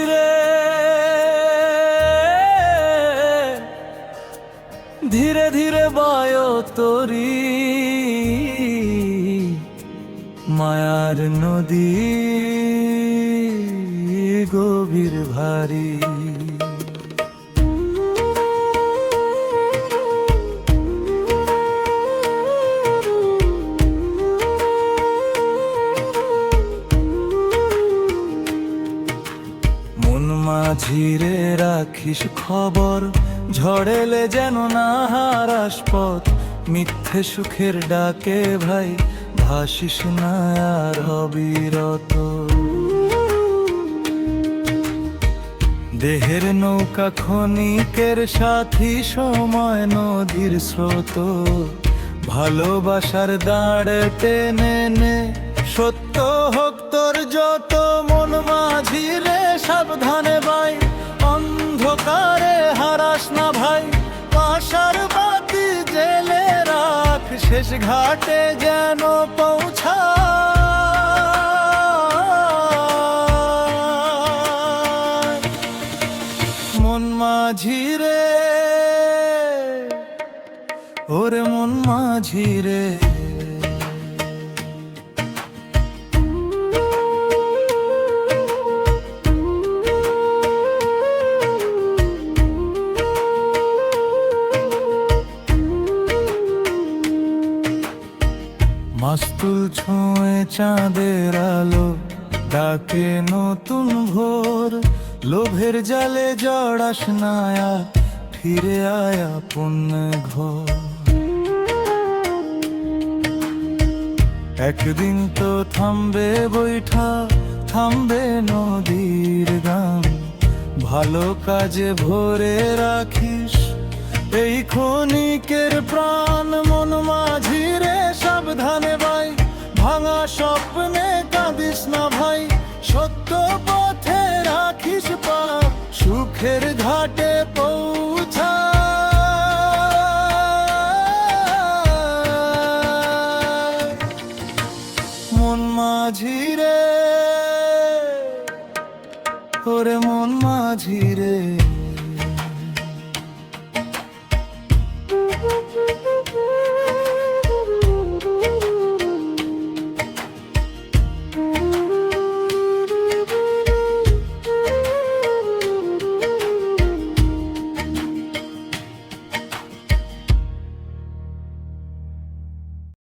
রে, ধীরে ধীরে বায় তরি, মায়ার নদী গভীর ভারী। মন মাঝিরে রাখিস খবর, ঝড়েলে যেন না হারাস পথ। মিথ্যে সুখের ডাকে ভাই ভাসিস না আর অবিরত। দেহের নৌকা ক্ষণিকের সাথী, সময় নদীর স্রোত। ভালোবাসার দাঁড় টেনে নে, সত্য হোক তোর যত। মন মাঝিরে সাবধানে ভাই, অন্ধকারে হারাস না ভাই। পাশার বাতি জেলে রাখ, শেষ ঘাটে যেন পৌঁছা। মন মাঝিরে, ওরে মন মাঝিরে। মাস্তুল ছুঁয়ে চাঁদের আলো, ডাকে নতুন ভোর। লোভের জালে জড়াস না, ফিরে আয় আপন ঘর। একদিন তো থামবে বৈঠা, থামবে নদীর গান। ভালো কাজে ভরে রাখিস এই ক্ষণিকের প্রাণ। মন মাঝিরে সাবধানে ভাই, ভাঙা স্বপ্নে কাঁদিস না ভাই। সত্য পথে রাখিস পা, সুখের ঘাটে পৌঁছা। মন মাঝিরে, ওরে মন মাঝিরে।